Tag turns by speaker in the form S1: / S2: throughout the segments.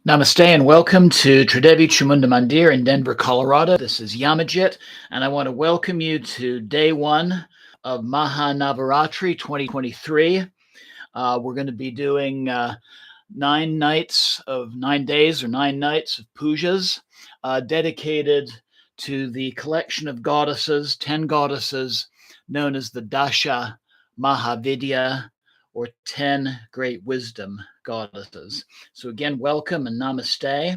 S1: Namaste and welcome to Tridevi Chamunda Mandir in Denver, Colorado. This is Yamajit, and I want to welcome you to day one of Maha Navaratri 2023. We're going to be doing 9 days or 9 nights of pujas dedicated to the collection of goddesses, 10 goddesses known as the Dasha Mahavidya, or 10 great wisdom goddesses. So again, welcome and namaste.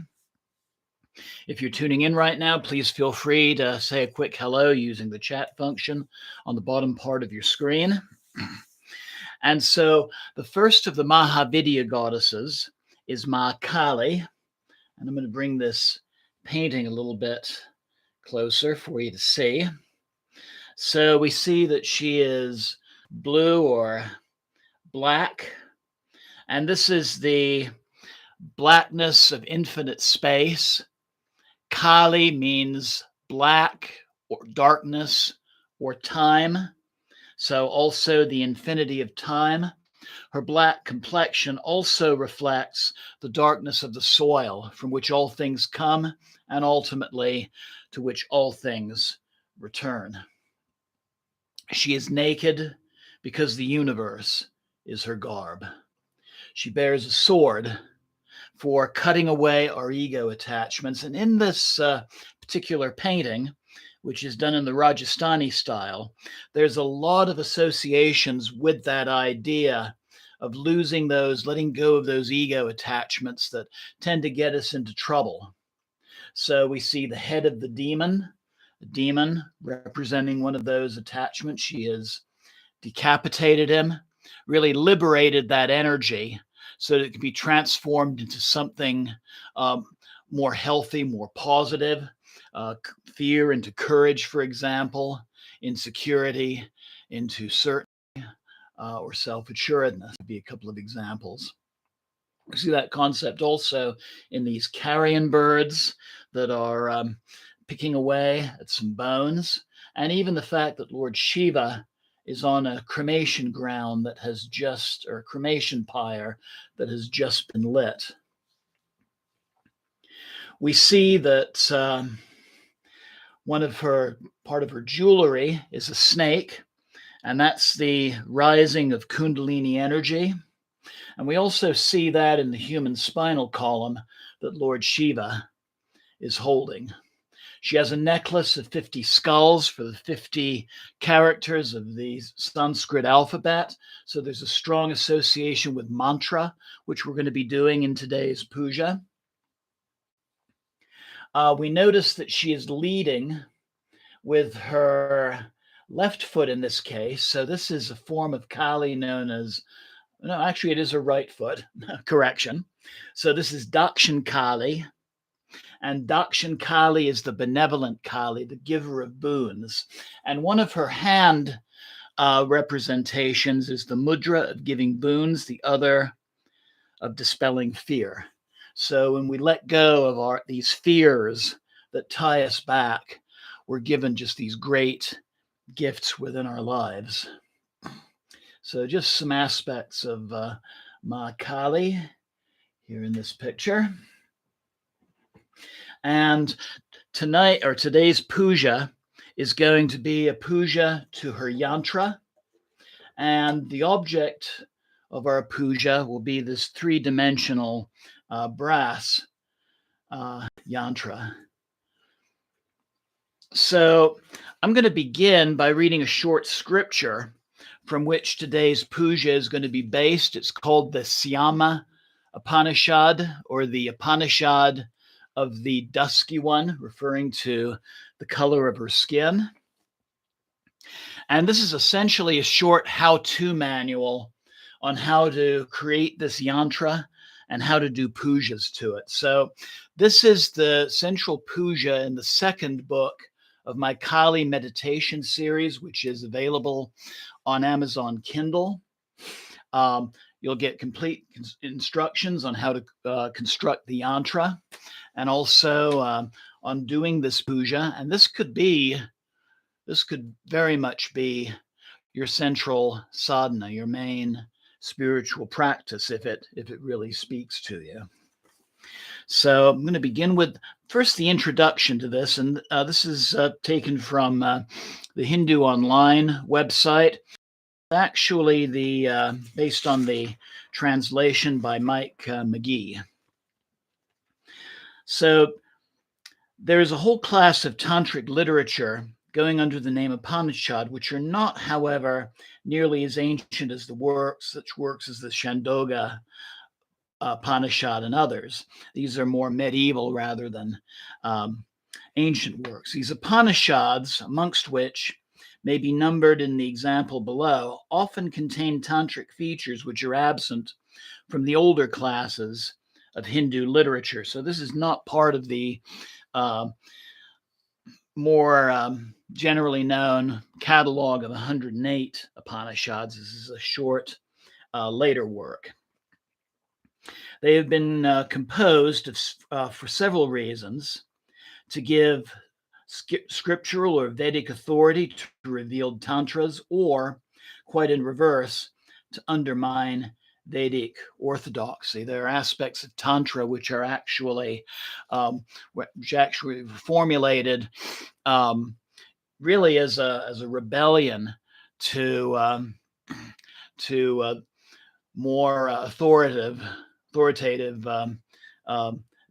S1: If you're tuning in right now, please feel free to say a quick hello using the chat function on the bottom part of your screen. And so the first of the Mahavidya goddesses is Ma Kali. And I'm going to bring this painting a little bit closer for you to see. So we see that she is blue or black. And this is the blackness of infinite space. Kali means black or darkness or time. So also the infinity of time. Her black complexion also reflects the darkness of the soil from which all things come and ultimately to which all things return. She is naked because the universe is her garb. She bears a sword for cutting away our ego attachments. And in this particular painting, which is done in the Rajasthani style, there's a lot of associations with that idea of losing those, letting go of those ego attachments that tend to get us into trouble. So we see the head of the demon representing one of those attachments. She has decapitated him, really liberated that energy so that it can be transformed into something more healthy, more positive, fear into courage, for example, insecurity into certainty or self-assuredness would be a couple of examples. We see that concept also in these carrion birds that are picking away at some bones, and even the fact that Lord Shiva is on a cremation ground that has just, or a cremation pyre that has just been lit. We see that part of her jewelry is a snake, and that's the rising of Kundalini energy. And we also see that in the human spinal column that Lord Shiva is holding. She has a necklace of 50 skulls for the 50 characters of the Sanskrit alphabet. So there's a strong association with mantra, which we're going to be doing in today's puja. We notice that she is leading with her left foot in this case. So this is a form of Kali known as, no, actually it is her right foot, correction. So this is Dakshin Kali. And Dakshin Kali is the benevolent Kali, the giver of boons. And one of her hand representations is the mudra of giving boons, the other of dispelling fear. So when we let go of these fears that tie us back, we're given just these great gifts within our lives. So just some aspects of Ma Kali here in this picture. And today's puja is going to be a puja to her yantra. And the object of our puja will be this three-dimensional brass yantra. So I'm going to begin by reading a short scripture from which today's puja is going to be based. It's called the Syama Upanishad, or the Upanishad of the dusky one, referring to the color of her skin. And this is essentially a short how-to manual on how to create this yantra and how to do pujas to it. So this is the central puja in the second book of my Kali meditation series, which is available on Amazon Kindle. You'll get complete instructions on how to construct the yantra, and also on doing this puja. And this could very much be your central sadhana, your main spiritual practice, if it really speaks to you. So I'm going to begin with first the introduction to this, and this is taken from the Hindu Online website. Actually, the based on the translation by Mike McGee. So there is a whole class of tantric literature going under the name Upanishad, which are not, however, nearly as ancient as such works as the Shandoga Upanishad and others. These are more medieval rather than ancient works. These Upanishads, amongst which may be numbered in the example below, often contain tantric features which are absent from the older classes of Hindu literature. So this is not part of the more generally known catalog of 108 Upanishads. This is a short later work. They have been composed for several reasons: to give scriptural or Vedic authority to revealed tantras, or, quite in reverse, to undermine Vedic orthodoxy. There are aspects of tantra which are actually formulated really as a rebellion to more authoritative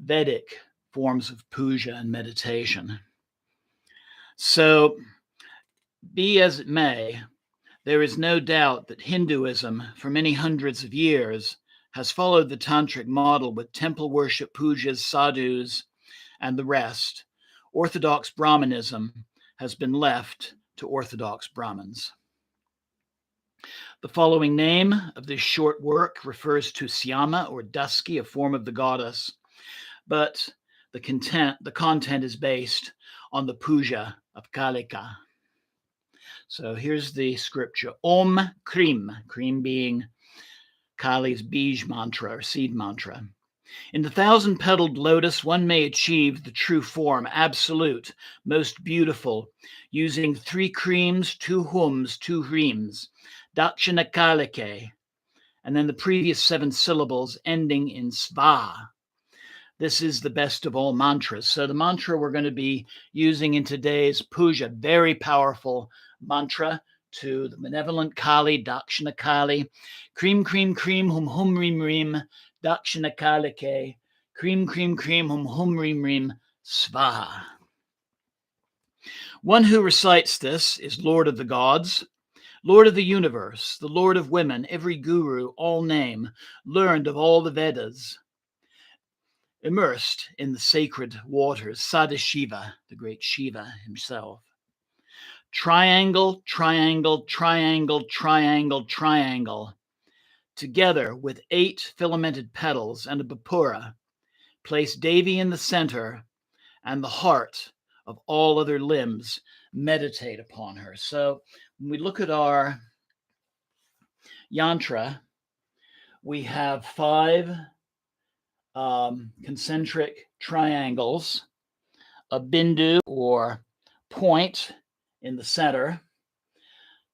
S1: Vedic forms of puja and meditation. So, be as it may, there is no doubt that Hinduism, for many hundreds of years, has followed the tantric model with temple worship, pujas, sadhus, and the rest. Orthodox Brahmanism has been left to Orthodox Brahmins. The following name of this short work refers to Syama, or dusky, a form of the goddess, but the content is based on the puja of Kalika. So here's the scripture. Om Krim, Krim being Kali's Bij mantra or seed mantra. In the 1,000-petaled lotus, one may achieve the true form, absolute, most beautiful, using 3 creams, 2 hums, 2 hrims, Dakshina Kalike, and then the previous 7 syllables ending in sva. This is the best of all mantras. So the mantra we're going to be using in today's puja, very powerful mantra to the benevolent Kali, Dakshina Kali. Cream, cream, cream, hum, hum, rim, rim, Dakshina Kalike. Cream, cream, cream, hum, hum, rim, rim, svaha. One who recites this is Lord of the gods, Lord of the universe, the Lord of women, every guru, all name, learned of all the Vedas, immersed in the sacred waters, Sadashiva, the great Shiva himself. Triangle, triangle, triangle, triangle, triangle, together with 8 filamented petals and a bapura, place Devi in the center, and the heart of all other limbs meditate upon her. So when we look at our yantra, we have 5 concentric triangles, a bindu or point in the center.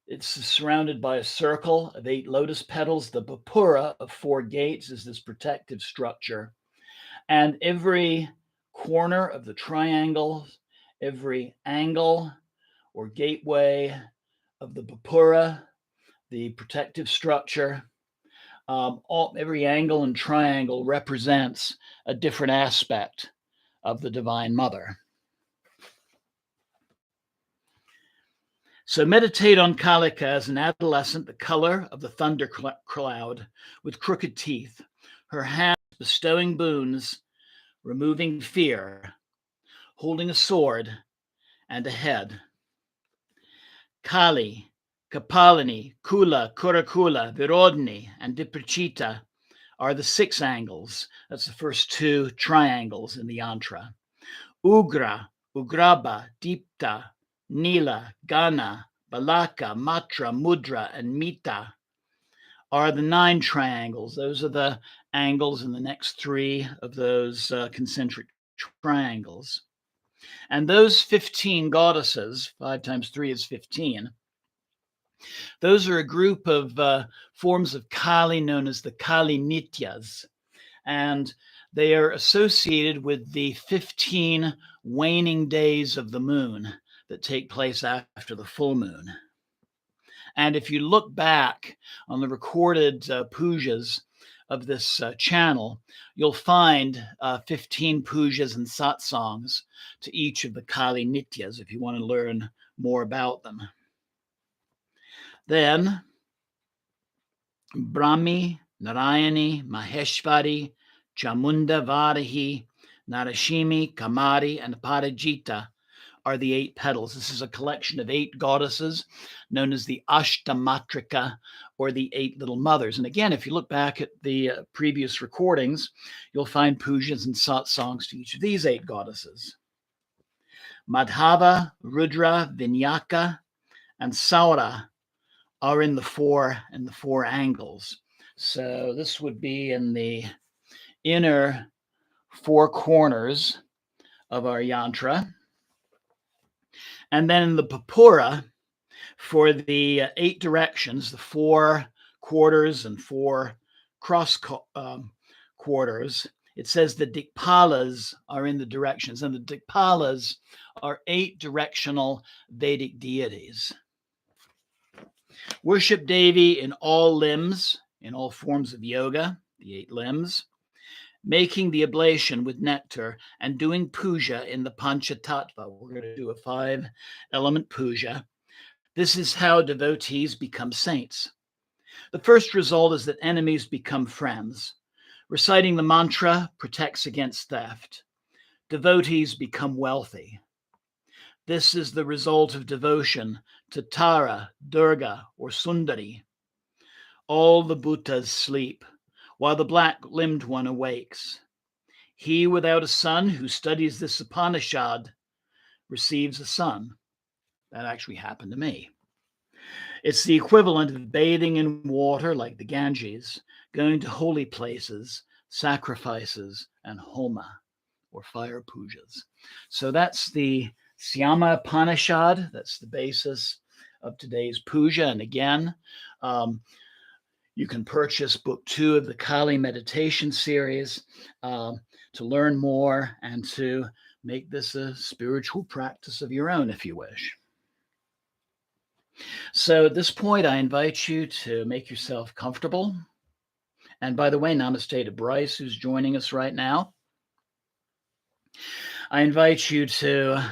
S1: It's surrounded by a circle of 8 lotus petals. The bapura of 4 gates is this protective structure. And every corner of the triangle, every angle or gateway of the bapura, the protective structure, every angle and triangle represents a different aspect of the Divine Mother. So meditate on Kalika as an adolescent, the color of the thunder cloud, with crooked teeth, her hands bestowing boons, removing fear, holding a sword and a head. Kali, Kapalini, Kula, Kurakula, Virodni, and Diprachita are the 6 angles. That's the first 2 triangles in the yantra. Ugra, Ugraba, Dipta, Nila, Gana, Balaka, Matra, Mudra, and Mita are the 9 triangles. Those are the angles in the next 3 of those concentric triangles. And those 15 goddesses, 5 times 3 is 15, those are a group of forms of Kali known as the Kali Nityas. And they are associated with the 15 waning days of the moon that take place after the full moon. And if you look back on the recorded pujas of this channel, you'll find 15 pujas and satsangs to each of the Kali Nityas if you want to learn more about them. Then Brahmi, Narayani, Maheshwari, Chamunda, Varahi, Narashimi, Kamari, and Parajita are the 8 petals. This is a collection of 8 goddesses known as the Ashtamatrika, or the 8 little mothers. And again, if you look back at the previous recordings, you'll find pujas and satsangs to each of these 8 goddesses. Madhava, Rudra, Vinyaka, and Saura are in the 4 angles. So this would be in the inner 4 corners of our yantra. And then in the Papura, for the 8 directions, the 4 quarters and 4 cross quarters, it says the Dikpalas are in the directions, and the Dikpalas are 8 directional Vedic deities. Worship Devi in all limbs, in all forms of yoga, the 8 limbs, making the oblation with nectar, and doing puja in the Panchatattva. We're going to do a 5-element puja. This is how devotees become saints. The first result is that enemies become friends. Reciting the mantra protects against theft. Devotees become wealthy. This is the result of devotion to Tara, Durga, or Sundari. All the Bhuttas sleep, while the black-limbed one awakes. He without a son who studies this Upanishad receives a son. That actually happened to me. It's the equivalent of bathing in water like the Ganges, going to holy places, sacrifices, and homa, or fire pujas. So that's the Syama Upanishad. That's the basis of today's puja. And again, you can purchase book 2 of the Kali meditation series to learn more and to make this a spiritual practice of your own if you wish. So at this point, I invite you to make yourself comfortable. And by the way, namaste to Bryce, who's joining us right now. I invite you to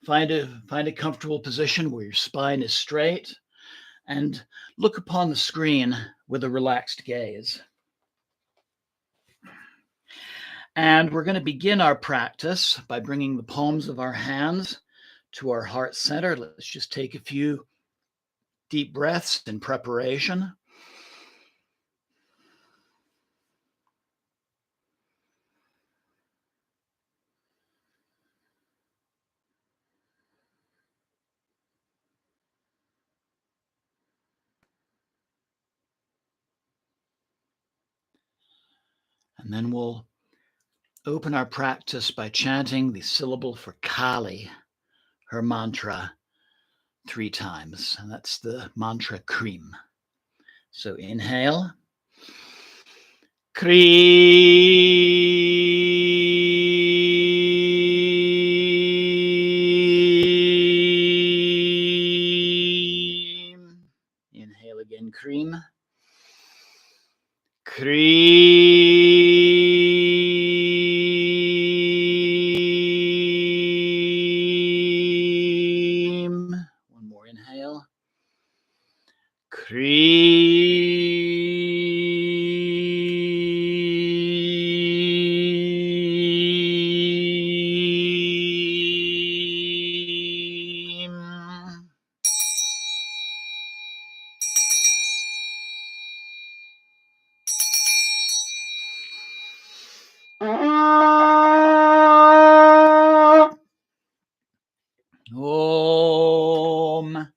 S1: find a comfortable position where your spine is straight and look upon the screen with a relaxed gaze. And we're going to begin our practice by bringing the palms of our hands to our heart center. Let's just take a few deep breaths in preparation. And then we'll open our practice by chanting the syllable for Kali, her mantra, 3 times. And that's the mantra Kreem. So inhale. Kreem. Inhale again, Kreem. Kreem. One more inhale. Kreem. Om.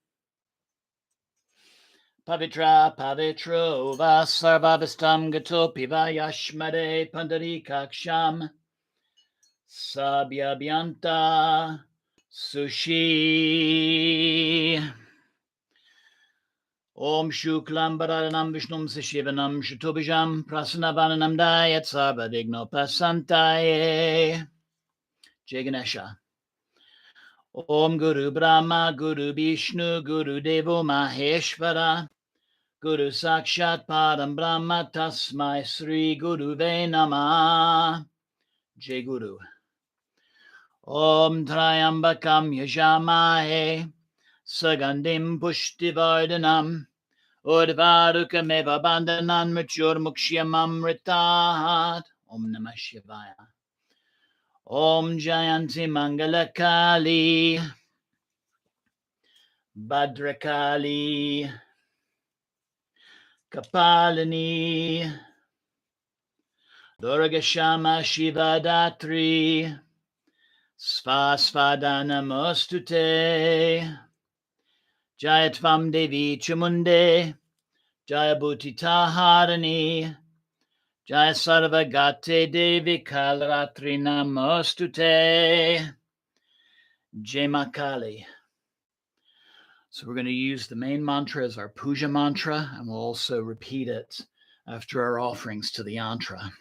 S1: Pavitra Pavitro Vasarvabhistam Gato Pivayashmade Pandarikaksham Sabhyabhyanta Sushi. Om Shuklam Bharanam Vishnum Sashivanam Shatubhijam Prasanavananam Dayat Sarvadigno Pasantaye. Jai Ganesha. Om Guru Brahma Guru Vishnu Guru Devo Maheshvara Guru Sakshat Padam Brahma Tasmai Sri Guru Ve Namah. Jai Guru. Om Trayambakam Yajamahe Sagandim Pushtivardhanam Udvarukam Bandhanan Mrityurmukshiyamamritat. Om Namah Shivaya. Om Jayanti Mangalakali Bhadrakali Kapalini Durga Shama Shiva Datri Svasvadanamostute Jayatvam Devi Chamunde Jayabhutitaharani Jaya Sarvagate Devi Kalratri Namostute Jai Makali. So we're going to use the main mantra as our puja mantra, and we'll also repeat it after our offerings to the yantra.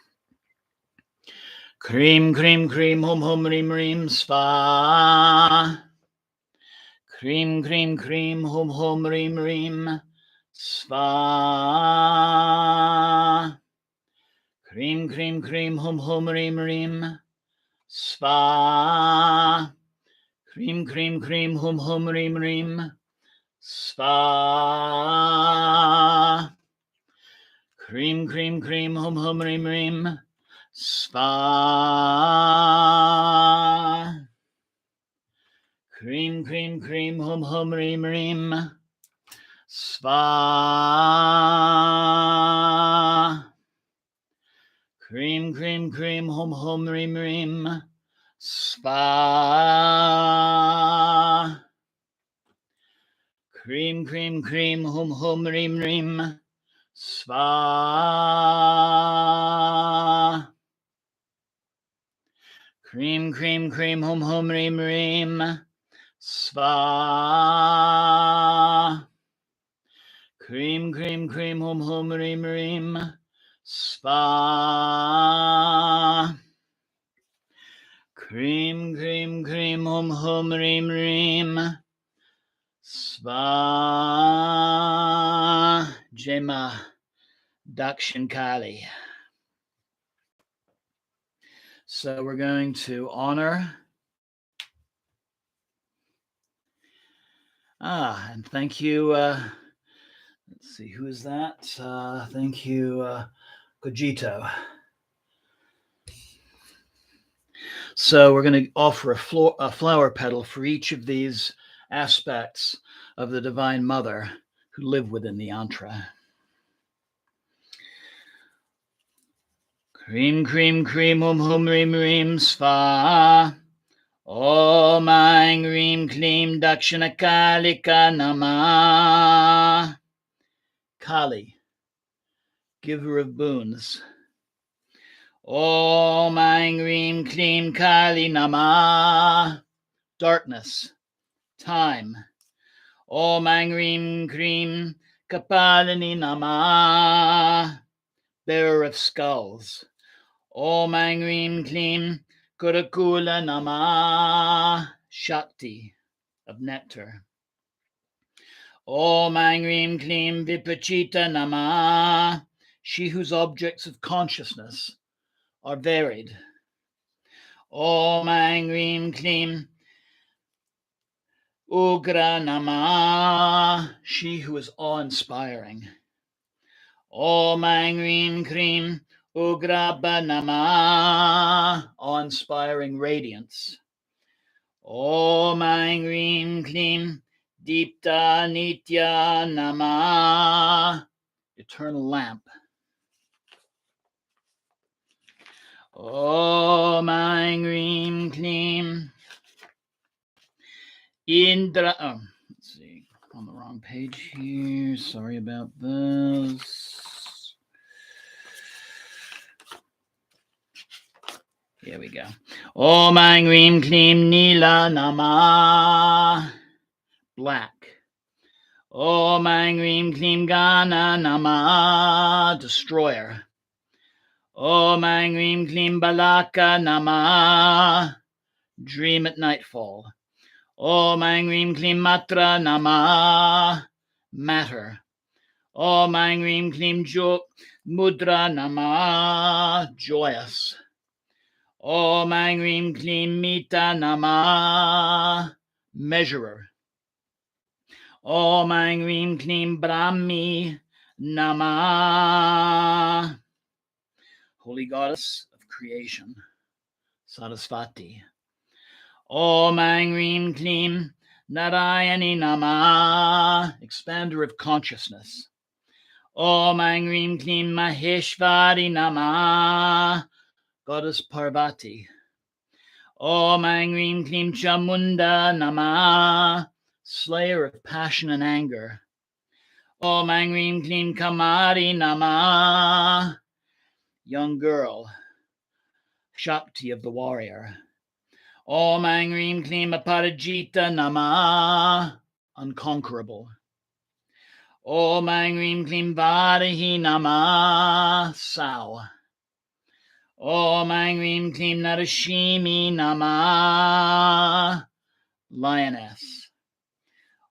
S1: Krim, krim, krim, hum, hum, rim, rim, sva. Krim, krim, krim, hum, hum, rim, rim, sva. Krim, krim, krim, hum, hum, rim, rim, sva. Krim, krim, krim, hum, hum, rim, rim, sva. Krim, krim, krim, hum, hum, rim, rim, sva. Krim, krim, krim, hum, hum, rim, rim, sva. Krim, krim, krim, hum, hum, rim, rim, sva. Krim, krim, krim, hum, hum, rim, rim, sva. Krim, krim, krim, hum, hum, rim, rim, sva. Krim, krim, krim, hum, hum, rim, rim, sva. Krim, krim, krim, hum, hum, rim, rim, sva. Jema Dakshin Kali. So we're going to honor. And thank you. Let's see, who is that? Thank you, Cogito. So we're going to offer a flower petal for each of these aspects of the Divine Mother who live within the yantra. Krim, krim, krim, hum, hum, rim, rim, sva. Om Aing Rim Klim Dakshina Kalika Namah. Kali, giver of boons. Om Aing Rim Klim Kali Namah. Darkness, time. Om Aing Rim Krim Kapalini Namah. Bearer of skulls. Om Aing Rim Klim Kurakula Namah. Shakti, of nectar. Om Aing Rim Klim Vipachita Namah. She whose objects of consciousness are varied. Om Aing Rim Klim Ugra Namah. She who is awe-inspiring. Om Aing Rim Krim Ugrabha Namah. Awe-inspiring radiance. Om Aing Rim Klim Deepta Nitya Namah. Eternal lamp. Om Aing Rim Klim Indra. Let's see, on the wrong page here. Sorry about this. Here we go. Om Aing Rim Klim Nila Namah. Black. Om Aing Rim Klim Gana Nama, destroyer. Om Aing Rim Klim Balaka Nama, dream at nightfall. Om Aing Rim Klim Matra Nama, matter. Om Aing Rim Klim Mudra Nama, joyous. Om Aing Rim Klim Mita Nama, measurer. Om Aing Rim Klim Brahmi Nama, holy goddess of creation, Sarasvati. Om Aing Rim Klim Narayani Nama, expander of consciousness. Om Aing Rim Klim Maheshvari Nama, goddess Parvati. Om Aing Rim Klim Chamunda Nama, slayer of passion and anger. Om Aing Rim Klim Kamari Nama, young girl, Shakti of the warrior. Om Aing Rim Klim Aparajita Nama, unconquerable. Om Aing Rim Klim Varahi Nama, sow. Om Aing Rim Klim Narashimi Nama, lioness.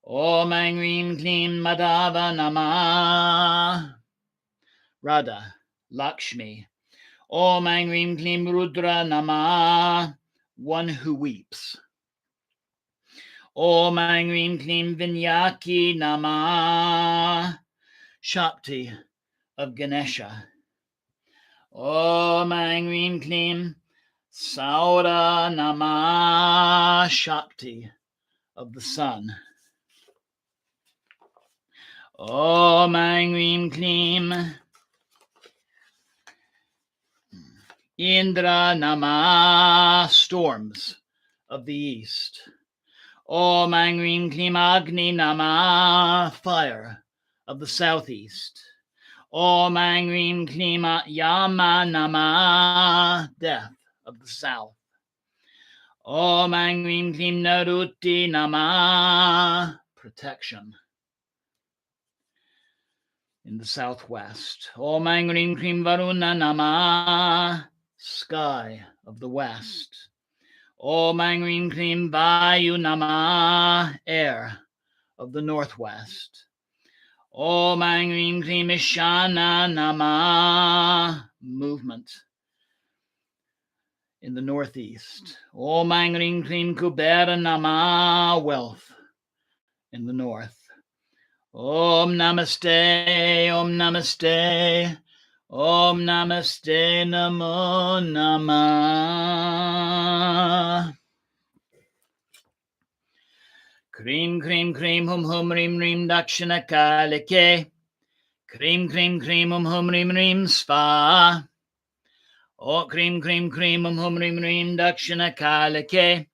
S1: Om Aing Rim Klim Madhava Nama, Radha, Lakshmi. Om Aing Rim Klim Rudra Nama, one who weeps. Om Aing Rim Klim Vinyaki Nama, Shakti of Ganesha. Om Aing Rim Klim Saura Nama, Shakti of the sun. Om Aing Rim Klim Indra Nama, storms of the east. Om Aing Rim Klim Agni Nama, fire of the southeast. Om Aing Rim Klim Yama Nama, death of the south. Om Aing Rim Klim Naruti Nama, protection in the southwest. Om Aing Rim Klim Varuna Nama, sky of the west. Om Aing Rim Klim Vayu Nama, air of the northwest. Om Aing Rim Klim Ishana Nama, movement in the northeast. Om Aing Rim Klim Kubera Nama, wealth in the north. Om Namaste, Om Namaste, Om Namaste Namo Namah. Krim Krim Krim Hum Hum Rim Rim Dakshina Kalike. Krim Krim Krim Hum Hum Rim Rim Spa. O Krim Krim Krim Hum Hum Rim Rim Dakshina Kalike.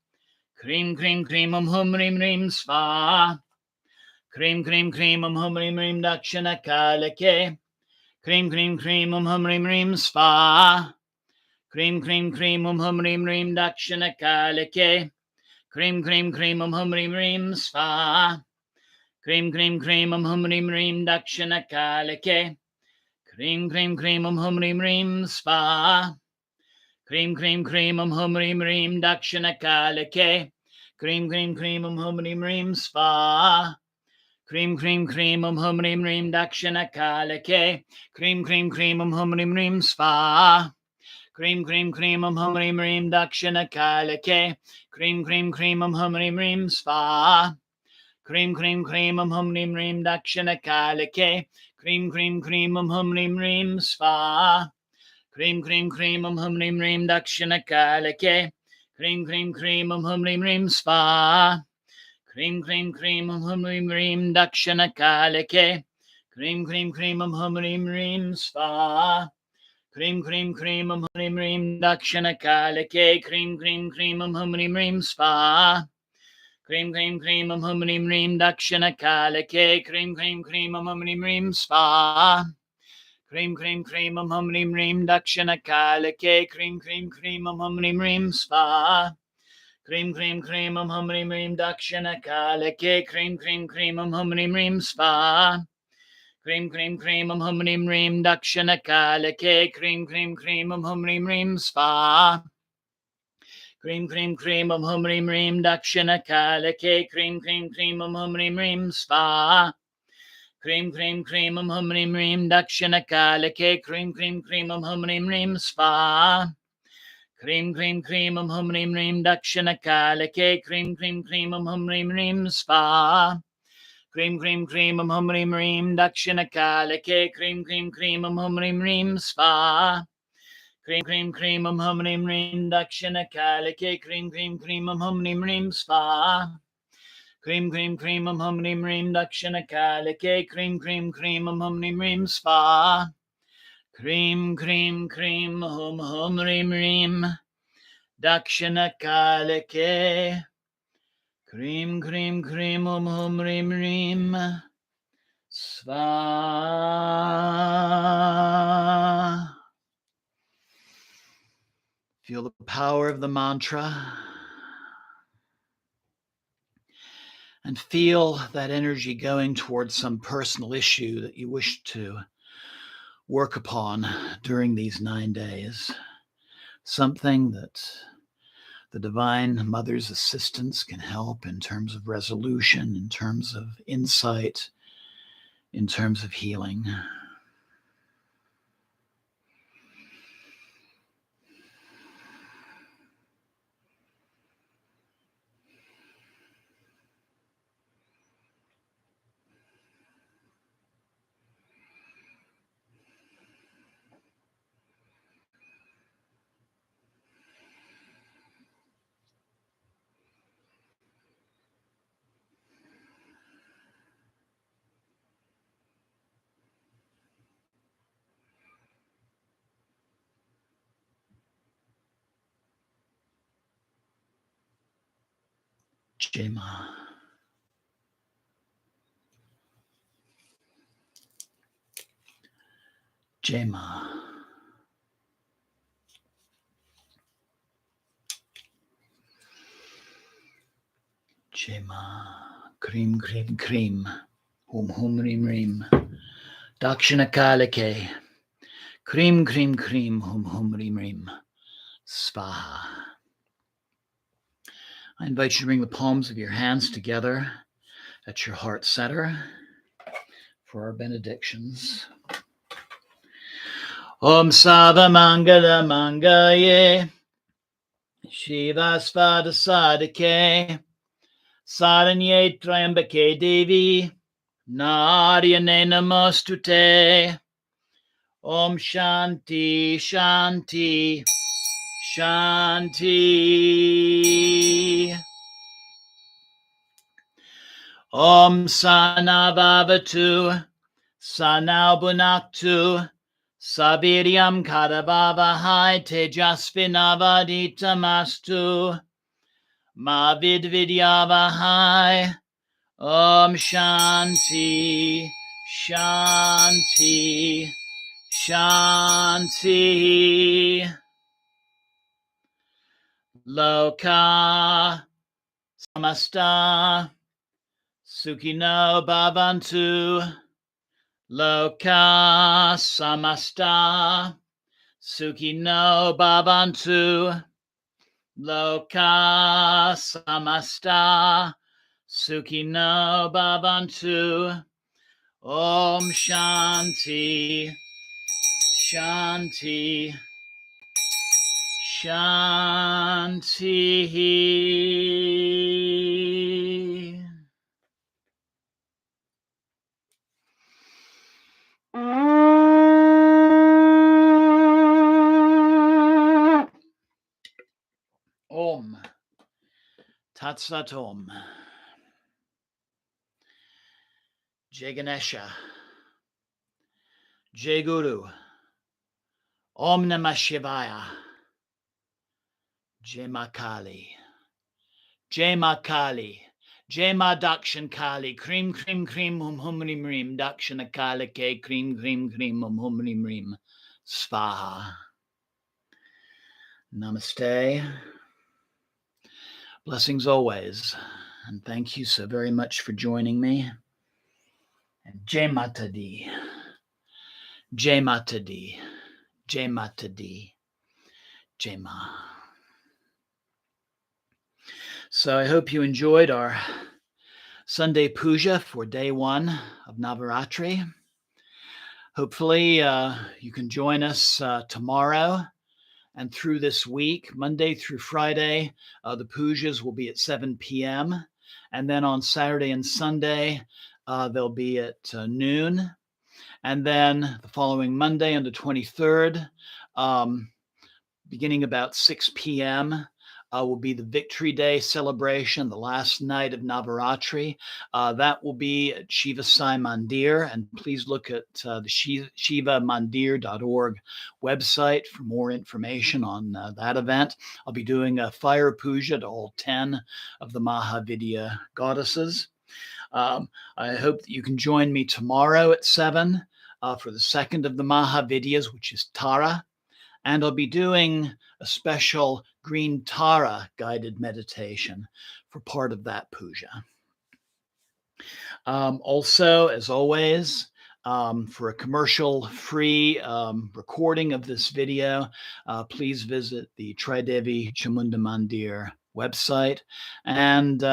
S1: Krim Krim Krim Hum Hum Rim Rim Spa. Krim Krim Krim Hum Hum Rim Rim Dakshina Kalike. Krim Krim Krim Hum Hum Rim Rim Spa. Krim Krim Krim Hum Hum Rim Rim Dakshina Kalike. Krim Krim Krim Hum Hum Rim Rim Spa. Krim Krim Krim Hum Hum Rim Rim Dakshina Kalike. Krim Krim Krim Hum Hum Rim Rim Spa. Krim Krim Krim Hum Hum Rim Rim Dakshina Kalike. Krim Krim Krim Hum Hum Rim Rim Spa. Krim Krim Krim Hum Hum Rim Rim Dakshina Kalike. Krim Krim Krim Hum Hum Rim Rim Spa. Krim Krim Krim Hum Hum Rim Rim Dakshina Kalike. Krim Krim Krim Hum Hum Rim Rim Spa. Krim Krim Krim Hum Hum Rim Rim Dakshina Kalike. Krim Krim Krim Hum Hum Rim Rim Spa. Krim Krim Krim Hum Hum Rim Rim Dakshina Kalike. Krim Krim Krim Hum Hum Rim Rim Spa. Krim Krim Krim Hum Hum Rim Rim Dakshina Kalike. Krim Krim Krim Hum Hum Rim Rim Spa. Krim Krim Krim Hum Hum Rim Rim Dakshina Kalike. Krim Krim Krim Hum Hum Rim Rim Spa. Krim Krim Krim Hum Hum Rim Rim Dakshina Kalike. Krim Krim Krim Hum Hum Rim Rim Spa. Krim Krim Krim Hum Hum Rim Rim Dakshina Kalike. Krim Krim Krim Hum Hum Rim Rim Spa. Cream, cream, cream, hum, rim, rim, dakshana kalake. Cream, cream, cream, hum, rim, rim, spa. Cream, cream, cream, hum, rim, rim, dakshana kalake. Cream, cream, cream, hum, rim, rim, spa. Cream, cream, cream, hum, rim, rim, dakshana kalake. Cream, cream, cream, hum, rim, rim, spa. Cream, cream, cream, hum, rim, rim, dakshana kalake. Cream, cream, cream, hum, rim, rim, spa. Cream, cream, cream, hum, rim, rim, dakshana kalake. Cream, cream, cream, hum, rim, rim, spa. Cream, cream, cream, hum, rim, rim, dakshana kalake. Cream, cream, cream, hum, rim, rim, spa. Cream, cream, cream, hum, rim, rim, dakshana kalake. Cream, cream, cream, hum, rim, rim, spa. Cream, cream, cream, hum, rim, rim, dakshana kalake. Cream, cream, cream, hum, rim, rim, spa. Cream, cream, cream, hum, rim, rim, dakshana kalake. Cream, cream, cream, hum, rim, rim, sva. Feel the power of the mantra and feel that energy going towards some personal issue that you wish to work upon during these 9 days. Something that the Divine Mother's assistance can help in terms of resolution, in terms of insight, in terms of healing. Jema. Jema. Jema. Cream, cream, cream. Hum, rim, rim. Dakshina kalake. Cream, cream, cream. Hum, rim, rim. Svaha. I invite you to bring the palms of your hands together at your heart center for our benedictions. Om Sava Mangala Mangaye Shiva Svada Sadake Saranye Trambake Devi Naryane Namostute. Om Shanti Shanti Shanti. Om Sanavavatu Sanau Bunaktu Saviryam Karavavahai Tejasvinavaditamastu Ma Vidvidyavahai. Om Shanti Shanti Shanti. Loka Samasta Sukhino Bhavantu. Loka Samasta Sukhino Bhavantu. Loka Samasta Sukhino Bhavantu. Om Shanti Shanti Shanti. Om Tat Sat Om. Jai Ganesha. Jai Guru. Om Namah Shivaya. Jai Ma Kali. Jai Ma Kali. Jai Ma Dakshan Kali. Cream, cream, cream, hum, rim, rim. Dakshana Kali ke. Cream, cream, cream, hum, rim, rim. Svaha. Namaste. Blessings always. And thank you so very much for joining me. And Jai Mata Di. Jai Mata Di. Jai Mata Di. Jai Ma. So I hope you enjoyed our Sunday Puja for day 1 of Navaratri. Hopefully you can join us tomorrow and through this week, Monday through Friday. The pujas will be at 7 p.m. And then on Saturday and Sunday, they'll be at noon. And then the following Monday on the 23rd, beginning about 6 p.m., will be the Victory Day celebration, the last night of Navaratri. That will be at Shiva Sai Mandir, and please look at the shivamandir.org website for more information on that event. I'll be doing a fire puja to all 10 of the Mahavidya goddesses. I hope that you can join me tomorrow at 7 for the second of the Mahavidyas, which is Tara. And I'll be doing a special green Tara guided meditation for part of that puja. Also, as always, for a commercial-free recording of this video, please visit the Tridevi Chamunda Mandir website. And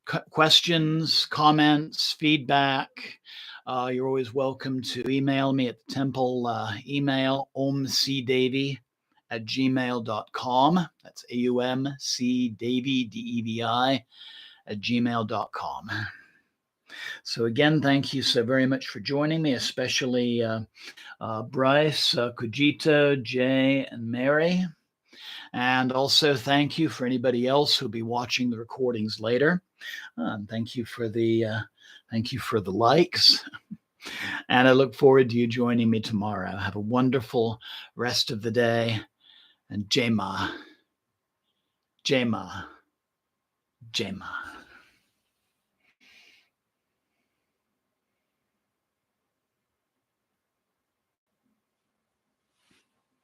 S1: questions, comments, feedback, you're always welcome to email me at the temple email, omcdevi@gmail.com. That's AUMCDevi, DEVI, @gmail.com. So again, thank you so very much for joining me, especially Bryce, Kujito, Jay, and Mary. And also thank you for anybody else who'll be watching the recordings later. And thank you for the likes. And I look forward to you joining me tomorrow. Have a wonderful rest of the day. And Jai Ma. Jai Ma. Jai Ma.